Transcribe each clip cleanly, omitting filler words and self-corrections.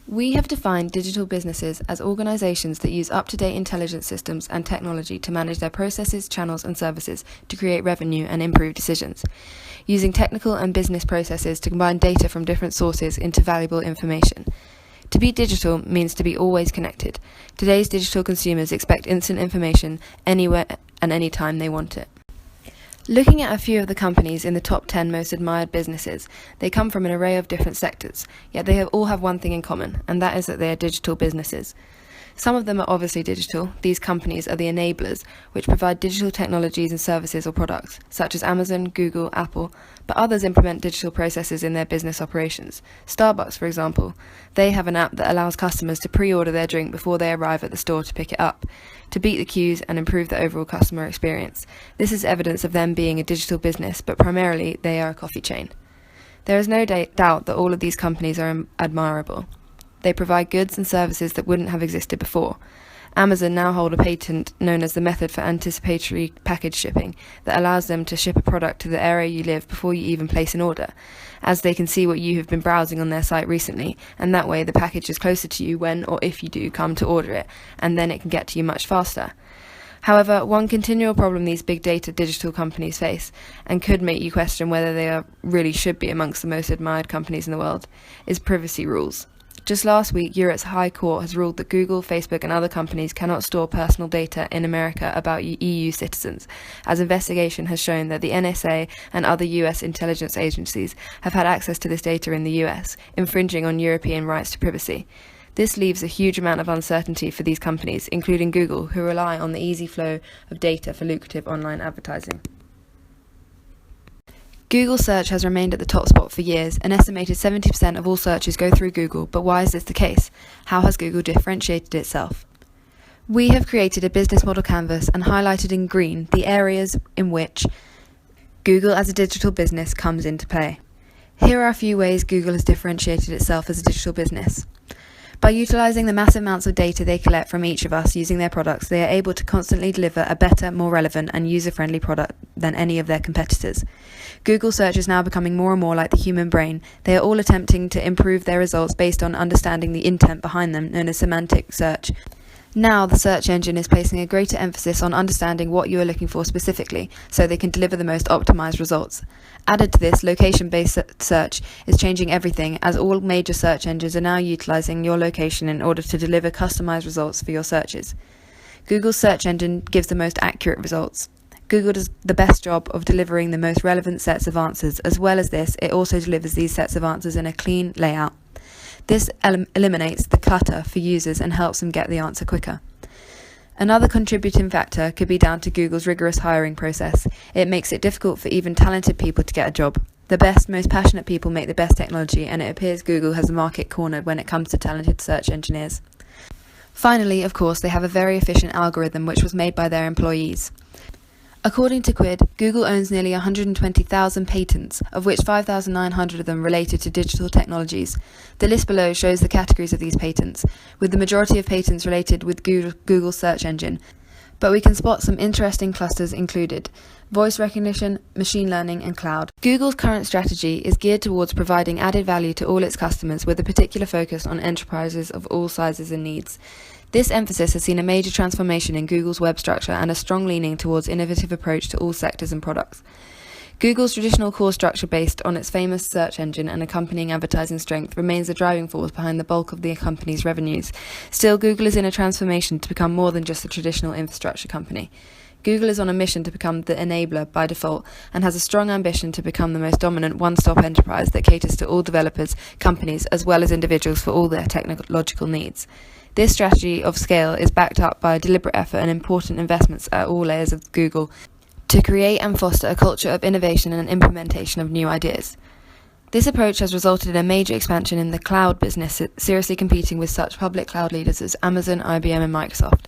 We have defined digital businesses as organizations that use up-to-date intelligence systems and technology to manage their processes, channels, and services to create revenue and improve decisions, using technical and business processes to combine data from different sources into valuable information. To be digital means to be always connected. Today's digital consumers expect instant information anywhere and anytime they want it. Looking at a few of the companies in the top 10 most admired businesses, they come from an array of different sectors, yet they all have one thing in common, and that is that they are digital businesses. Some of them are obviously digital. These companies are the enablers, which provide digital technologies and services or products, such as Amazon, Google, Apple, but others implement digital processes in their business operations. Starbucks, for example, they have an app that allows customers to pre-order their drink before they arrive at the store to pick it up, to beat the queues and improve the overall customer experience. This is evidence of them being a digital business, but primarily they are a coffee chain. There is no doubt that all of these companies are admirable. They provide goods and services that wouldn't have existed before. Amazon now hold a patent known as the method for anticipatory package shipping that allows them to ship a product to the area you live before you even place an order, as they can see what you have been browsing on their site recently, and that way the package is closer to you when or if you do come to order it, and then it can get to you much faster. However, one continual problem these big data digital companies face, and could make you question whether they really should be amongst the most admired companies in the world, is privacy rules. Just last week, Europe's High Court has ruled that Google, Facebook and other companies cannot store personal data in America about EU citizens, as investigation has shown that the NSA and other US intelligence agencies have had access to this data in the US, infringing on European rights to privacy. This leaves a huge amount of uncertainty for these companies, including Google, who rely on the easy flow of data for lucrative online advertising. Google search has remained at the top spot for years. An estimated 70% of all searches go through Google, but why is this the case? How has Google differentiated itself? We have created a business model canvas and highlighted in green the areas in which Google as a digital business comes into play. Here are a few ways Google has differentiated itself as a digital business. By utilising the massive amounts of data they collect from each of us using their products, they are able to constantly deliver a better, more relevant and user-friendly product than any of their competitors. Google search is now becoming more and more like the human brain. They are all attempting to improve their results based on understanding the intent behind them, known as semantic search. Now, the search engine is placing a greater emphasis on understanding what you are looking for specifically, so they can deliver the most optimized results. Added to this, location-based search is changing everything, as all major search engines are now utilizing your location in order to deliver customized results for your searches. Google's search engine gives the most accurate results. Google does the best job of delivering the most relevant sets of answers. As well as this, it also delivers these sets of answers in a clean layout. This eliminates the clutter for users and helps them get the answer quicker. Another contributing factor could be down to Google's rigorous hiring process. It makes it difficult for even talented people to get a job. The best, most passionate people make the best technology, and it appears Google has the market cornered when it comes to talented search engineers. Finally, of course, they have a very efficient algorithm which was made by their employees. According to Quid, Google owns nearly 120,000 patents, of which 5,900 of them related to digital technologies. The list below shows the categories of these patents, with the majority of patents related with Google's search engine. But we can spot some interesting clusters included: voice recognition, machine learning, and cloud. Google's current strategy is geared towards providing added value to all its customers, with a particular focus on enterprises of all sizes and needs. This emphasis has seen a major transformation in Google's web structure and a strong leaning towards innovative approach to all sectors and products. Google's traditional core structure based on its famous search engine and accompanying advertising strength remains the driving force behind the bulk of the company's revenues. Still, Google is in a transformation to become more than just a traditional infrastructure company. Google is on a mission to become the enabler by default and has a strong ambition to become the most dominant one-stop enterprise that caters to all developers, companies, as well as individuals for all their technological needs. This strategy of scale is backed up by a deliberate effort and important investments at all layers of Google to create and foster a culture of innovation and implementation of new ideas. This approach has resulted in a major expansion in the cloud business, seriously competing with such public cloud leaders as Amazon, IBM, and Microsoft.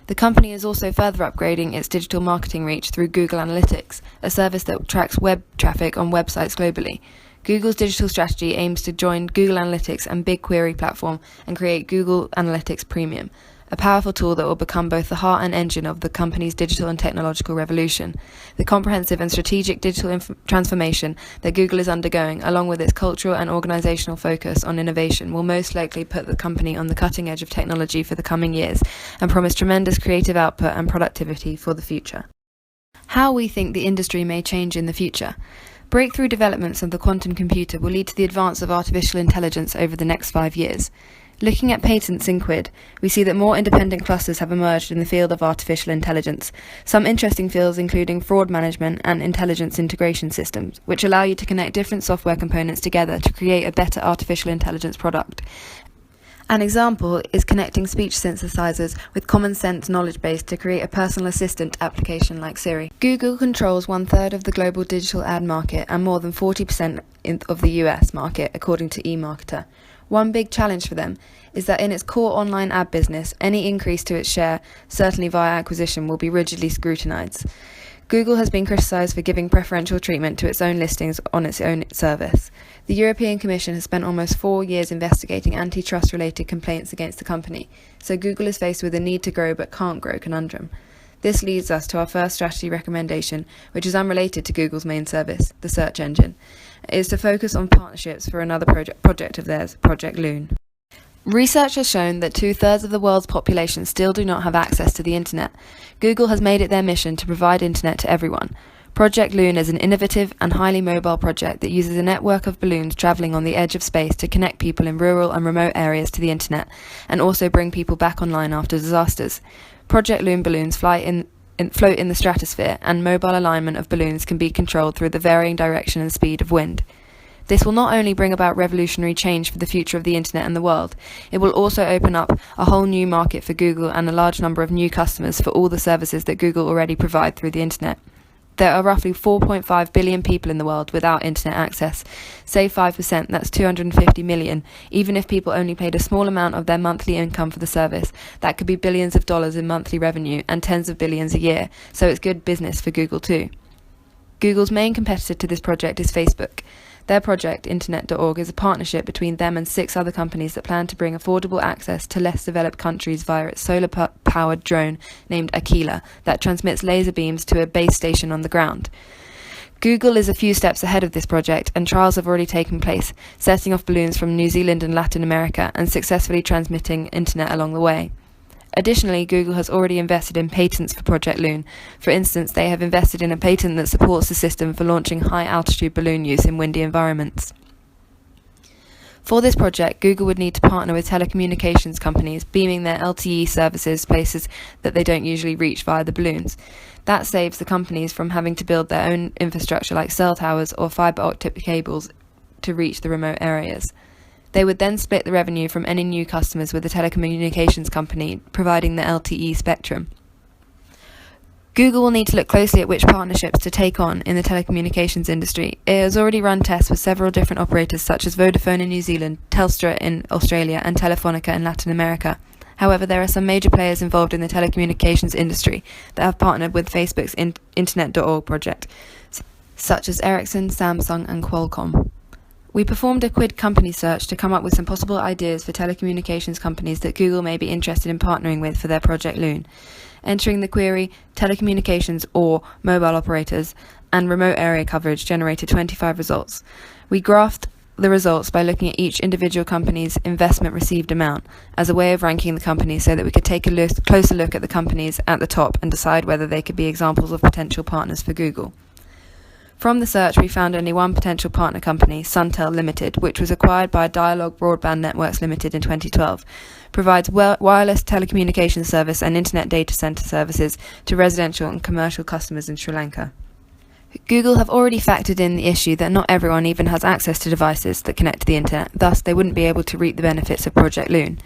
The company is also further upgrading its digital marketing reach through Google Analytics, a service that tracks web traffic on websites globally. Google's digital strategy aims to join Google Analytics and BigQuery platform and create Google Analytics Premium, a powerful tool that will become both the heart and engine of the company's digital and technological revolution. The comprehensive and strategic digital transformation that Google is undergoing, along with its cultural and organizational focus on innovation, will most likely put the company on the cutting edge of technology for the coming years and promise tremendous creative output and productivity for the future. How we think the industry may change in the future. Breakthrough developments of the quantum computer will lead to the advance of artificial intelligence over the next 5 years. Looking at patents in QUID, we see that more independent clusters have emerged in the field of artificial intelligence. Some interesting fields including fraud management and intelligence integration systems, which allow you to connect different software components together to create a better artificial intelligence product. An example is connecting speech synthesizers with common sense knowledge base to create a personal assistant application like Siri. Google controls 1/3 of the global digital ad market and more than 40% of the US market, according to eMarketer. One big challenge for them is that in its core online ad business, any increase to its share, certainly via acquisition, will be rigidly scrutinized. Google has been criticized for giving preferential treatment to its own listings on its own service. The European Commission has spent almost 4 years investigating antitrust-related complaints against the company, so Google is faced with a need to grow but can't grow conundrum. This leads us to our first strategy recommendation, which is unrelated to Google's main service, the search engine. It is to focus on partnerships for another project of theirs, Project Loon. Research has shown that 2/3 of the world's population still do not have access to the internet. Google has made it their mission to provide internet to everyone. Project Loon is an innovative and highly mobile project that uses a network of balloons traveling on the edge of space to connect people in rural and remote areas to the internet, and also bring people back online after disasters. Project Loon balloons float in the stratosphere, and mobile alignment of balloons can be controlled through the varying direction and speed of wind. This will not only bring about revolutionary change for the future of the internet and the world, it will also open up a whole new market for Google and a large number of new customers for all the services that Google already provide through the internet. There are roughly 4.5 billion people in the world without internet access. Say 5%, that's 250 million. Even if people only paid a small amount of their monthly income for the service, that could be billions of dollars in monthly revenue and tens of billions a year, so it's good business for Google too. Google's main competitor to this project is Facebook. Their project, Internet.org, is a partnership between them and 6 other companies that plan to bring affordable access to less developed countries via its solar-powered drone named Aquila that transmits laser beams to a base station on the ground. Google is a few steps ahead of this project, and trials have already taken place, setting off balloons from New Zealand and Latin America and successfully transmitting internet along the way. Additionally, Google has already invested in patents for Project Loon. For instance, they have invested in a patent that supports the system for launching high-altitude balloon use in windy environments. For this project, Google would need to partner with telecommunications companies, beaming their LTE services places that they don't usually reach via the balloons. That saves the companies from having to build their own infrastructure like cell towers or fiber optic cables to reach the remote areas. They would then split the revenue from any new customers with the telecommunications company providing the LTE spectrum. Google will need to look closely at which partnerships to take on in the telecommunications industry. It has already run tests with several different operators such as Vodafone in New Zealand, Telstra in Australia, and Telefonica in Latin America. However, there are some major players involved in the telecommunications industry that have partnered with Facebook's Internet.org project, such as Ericsson, Samsung, and Qualcomm. We performed a QUID company search to come up with some possible ideas for telecommunications companies that Google may be interested in partnering with for their Project Loon. Entering the query, telecommunications or mobile operators and remote area coverage generated 25 results. We graphed the results by looking at each individual company's investment received amount as a way of ranking the companies so that we could take a closer look at the companies at the top and decide whether they could be examples of potential partners for Google. From the search, we found only one potential partner company, Suntel Limited, which was acquired by Dialog Broadband Networks Limited in 2012, provides wireless telecommunications service and internet data center services to residential and commercial customers in Sri Lanka. Google have already factored in the issue that not everyone even has access to devices that connect to the internet, thus they wouldn't be able to reap the benefits of Project Loon.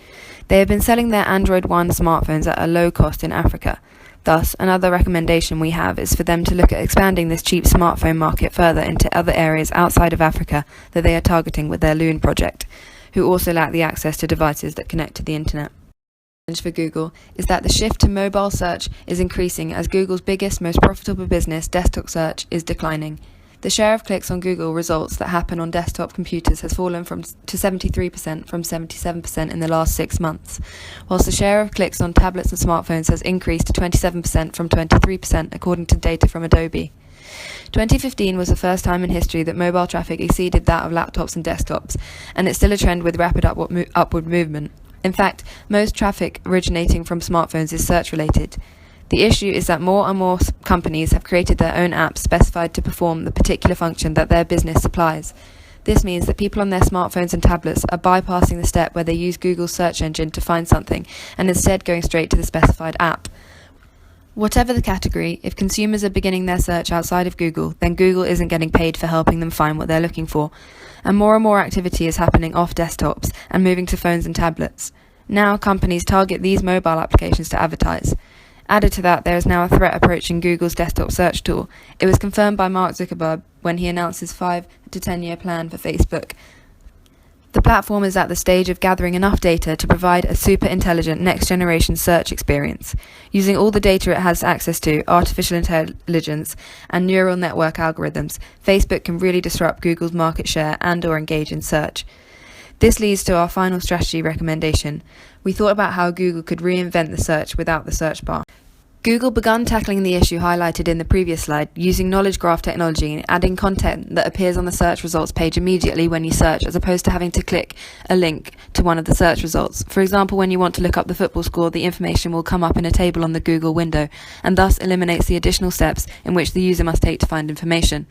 They have been selling their Android One smartphones at a low cost in Africa. Thus, another recommendation we have is for them to look at expanding this cheap smartphone market further into other areas outside of Africa that they are targeting with their Loon project, who also lack the access to devices that connect to the internet. The challenge for Google is that the shift to mobile search is increasing as Google's biggest, most profitable business, desktop search, is declining. The share of clicks on Google results that happen on desktop computers has fallen to 73% from 77% in the last 6 months, whilst the share of clicks on tablets and smartphones has increased to 27% from 23%, according to data from Adobe. 2015 was the first time in history that mobile traffic exceeded that of laptops and desktops, and it's still a trend with rapid upward movement. In fact, most traffic originating from smartphones is search-related. The issue is that more and more companies have created their own apps specified to perform the particular function that their business supplies. This means that people on their smartphones and tablets are bypassing the step where they use Google's search engine to find something and instead going straight to the specified app. Whatever the category, if consumers are beginning their search outside of Google, then Google isn't getting paid for helping them find what they're looking for. And more activity is happening off desktops and moving to phones and tablets. Now companies target these mobile applications to advertise. Added to that, there is now a threat approaching Google's desktop search tool. It was confirmed by Mark Zuckerberg when he announced his 5 to 10 year plan for Facebook. The platform is at the stage of gathering enough data to provide a super intelligent next-generation search experience. Using all the data it has access to, artificial intelligence, and neural network algorithms, Facebook can really disrupt Google's market share and/or engage in search. This leads to our final strategy recommendation. We thought about how Google could reinvent the search without the search bar. Google began tackling the issue highlighted in the previous slide, using knowledge graph technology and adding content that appears on the search results page immediately when you search, as opposed to having to click a link to one of the search results. For example, when you want to look up the football score, the information will come up in a table on the Google window, and thus eliminates the additional steps in which the user must take to find information.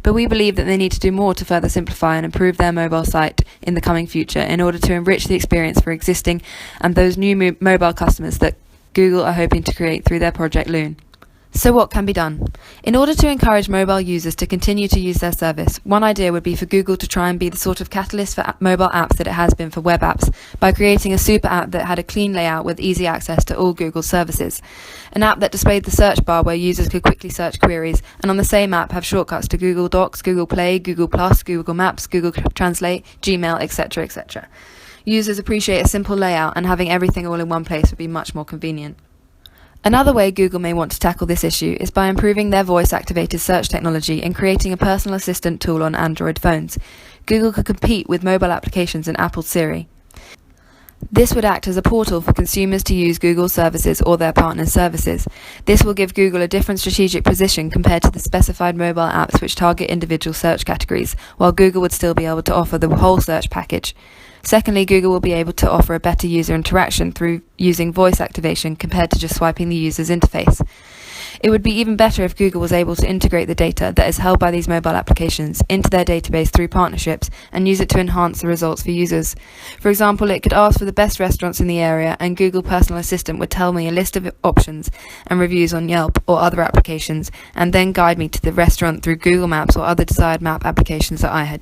But we believe that they need to do more to further simplify and improve their mobile site in the coming future in order to enrich the experience for existing and those new mobile customers that Google are hoping to create through their Project Loon. So what can be done? In order to encourage mobile users to continue to use their service, one idea would be for Google to try and be the sort of catalyst for mobile apps that it has been for web apps, by creating a super app that had a clean layout with easy access to all Google services. An app that displayed the search bar where users could quickly search queries, and on the same app have shortcuts to Google Docs, Google Play, Google+, Google Maps, Google Translate, Gmail, etc., etc. Users appreciate a simple layout, and having everything all in one place would be much more convenient. Another way Google may want to tackle this issue is by improving their voice-activated search technology and creating a personal assistant tool on Android phones. Google could compete with mobile applications and Apple's Siri. This would act as a portal for consumers to use Google services or their partners' services. This will give Google a different strategic position compared to the specified mobile apps which target individual search categories, while Google would still be able to offer the whole search package. Secondly, Google will be able to offer a better user interaction through using voice activation compared to just swiping the user's interface. It would be even better if Google was able to integrate the data that is held by these mobile applications into their database through partnerships and use it to enhance the results for users. For example, it could ask for the best restaurants in the area, and Google Personal Assistant would tell me a list of options and reviews on Yelp or other applications, and then guide me to the restaurant through Google Maps or other desired map applications that I had